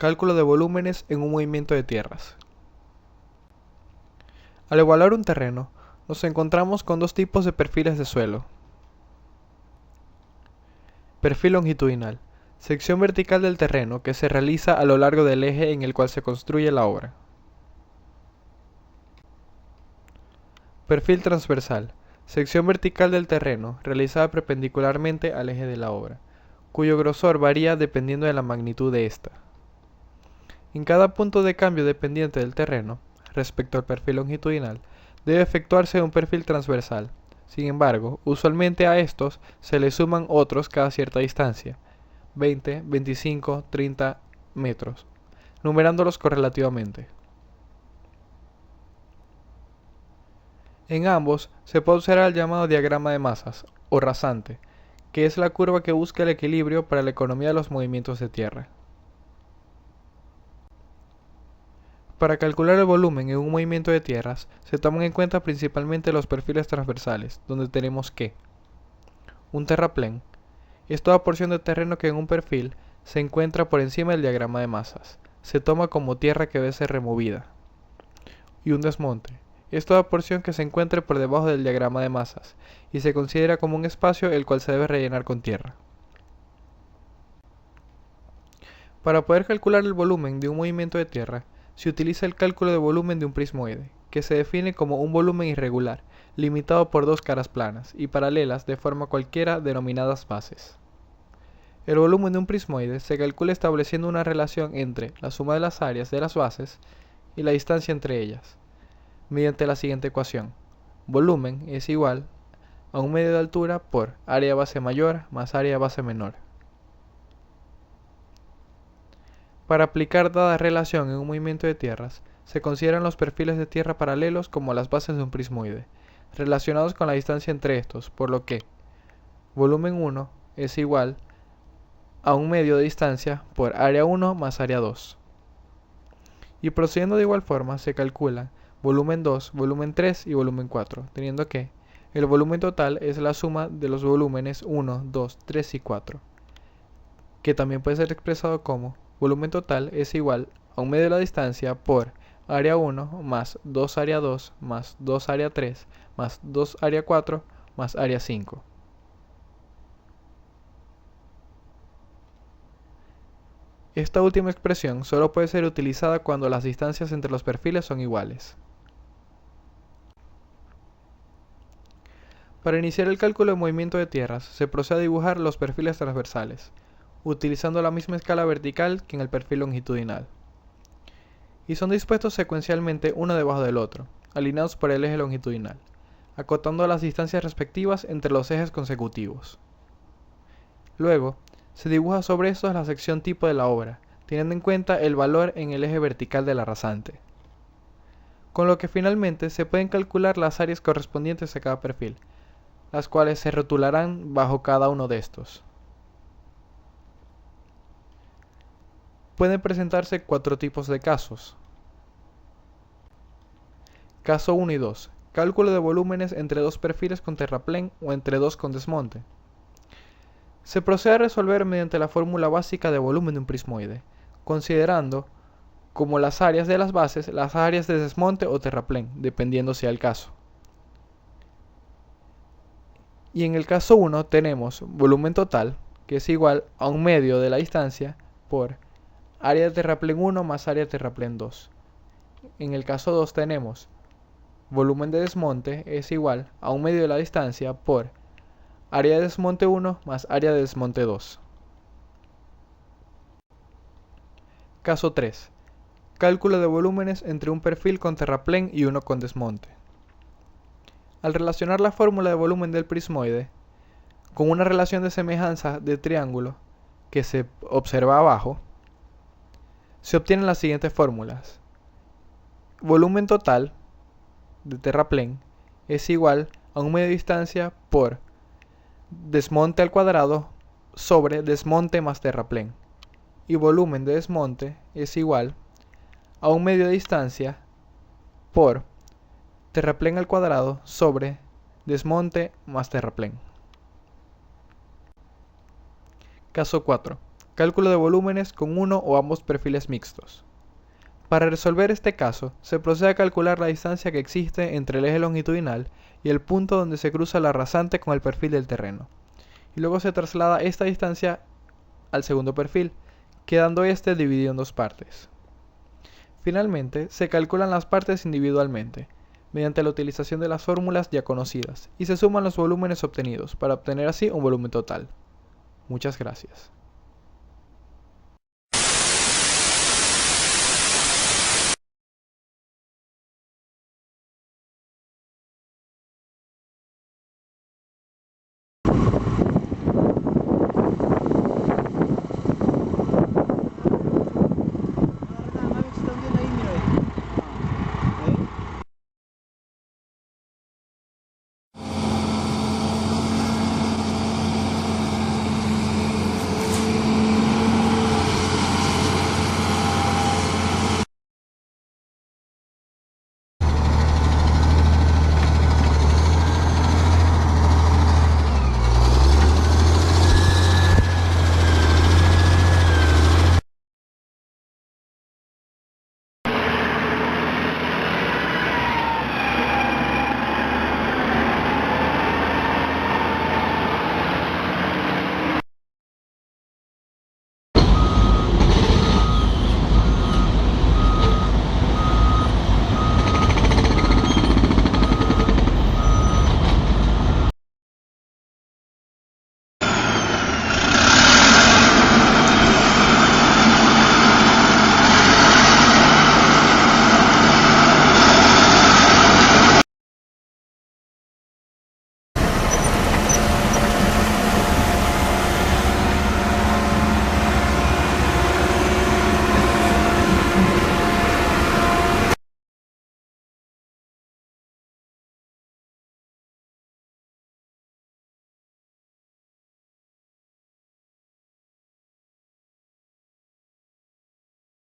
Cálculo de volúmenes en un movimiento de tierras. Al evaluar un terreno, nos encontramos con dos tipos de perfiles de suelo. Perfil longitudinal. Sección vertical del terreno que se realiza a lo largo del eje en el cual se construye la obra. Perfil transversal. Sección vertical del terreno realizada perpendicularmente al eje de la obra, cuyo grosor varía dependiendo de la magnitud de ésta. En cada punto de cambio dependiente del terreno, respecto al perfil longitudinal, debe efectuarse un perfil transversal. Sin embargo, usualmente a estos se le suman otros cada cierta distancia, 20, 25, 30 metros, numerándolos correlativamente. En ambos se puede observar el llamado diagrama de masas, o rasante, que es la curva que busca el equilibrio para la economía de los movimientos de tierra. Para calcular el volumen en un movimiento de tierras, se toman en cuenta principalmente los perfiles transversales, donde tenemos que un terraplén es toda porción de terreno que en un perfil se encuentra por encima del diagrama de masas, se toma como tierra que debe ser removida. Y un desmonte es toda porción que se encuentre por debajo del diagrama de masas, y se considera como un espacio el cual se debe rellenar con tierra. Para poder calcular el volumen de un movimiento de tierra, se utiliza el cálculo de volumen de un prismoide, que se define como un volumen irregular, limitado por dos caras planas y paralelas de forma cualquiera denominadas bases. El volumen de un prismoide se calcula estableciendo una relación entre la suma de las áreas de las bases y la distancia entre ellas, mediante la siguiente ecuación. Volumen es igual a un medio de altura por área base mayor más área base menor. Para aplicar dada relación en un movimiento de tierras, se consideran los perfiles de tierra paralelos como las bases de un prismoide, relacionados con la distancia entre estos, por lo que volumen 1 es igual a un medio de distancia por área 1 más área 2. Y procediendo de igual forma, se calcula volumen 2, volumen 3 y volumen 4, teniendo que el volumen total es la suma de los volúmenes 1, 2, 3 y 4, que también puede ser expresado como volumen total es igual a un medio de la distancia por área 1 más 2 área 2 más 2 área 3 más 2 área 4 más área 5. Esta última expresión solo puede ser utilizada cuando las distancias entre los perfiles son iguales. Para iniciar el cálculo de movimiento de tierras, se procede a dibujar los perfiles transversales, utilizando la misma escala vertical que en el perfil longitudinal. Y son dispuestos secuencialmente uno debajo del otro, alineados por el eje longitudinal, acotando las distancias respectivas entre los ejes consecutivos. Luego, se dibuja sobre estos la sección tipo de la obra, teniendo en cuenta el valor en el eje vertical de la rasante. Con lo que finalmente se pueden calcular las áreas correspondientes a cada perfil, las cuales se rotularán bajo cada uno de estos. Pueden presentarse cuatro tipos de casos. Caso 1 y 2. Cálculo de volúmenes entre dos perfiles con terraplén o entre dos con desmonte. Se procede a resolver mediante la fórmula básica de volumen de un prismoide, considerando como las áreas de las bases las áreas de desmonte o terraplén, dependiendo sea el caso. Y en el caso 1 tenemos volumen total, que es igual a un medio de la distancia por área de terraplén 1 más área de terraplén 2. En el caso 2 tenemos volumen de desmonte es igual a un medio de la distancia por área de desmonte 1 más área de desmonte 2. Caso 3. Cálculo de volúmenes entre un perfil con terraplén y uno con desmonte. Al relacionar la fórmula de volumen del prismoide con una relación de semejanza de triángulo que se observa abajo, se obtienen las siguientes fórmulas. Volumen total de terraplén es igual a un medio de distancia por desmonte al cuadrado sobre desmonte más terraplén. Y volumen de desmonte es igual a un medio de distancia por terraplén al cuadrado sobre desmonte más terraplén. Caso 4. Cálculo de volúmenes con uno o ambos perfiles mixtos. Para resolver este caso, se procede a calcular la distancia que existe entre el eje longitudinal y el punto donde se cruza la rasante con el perfil del terreno. Y luego se traslada esta distancia al segundo perfil, quedando este dividido en dos partes. Finalmente, se calculan las partes individualmente, mediante la utilización de las fórmulas ya conocidas, y se suman los volúmenes obtenidos, para obtener así un volumen total. Muchas gracias.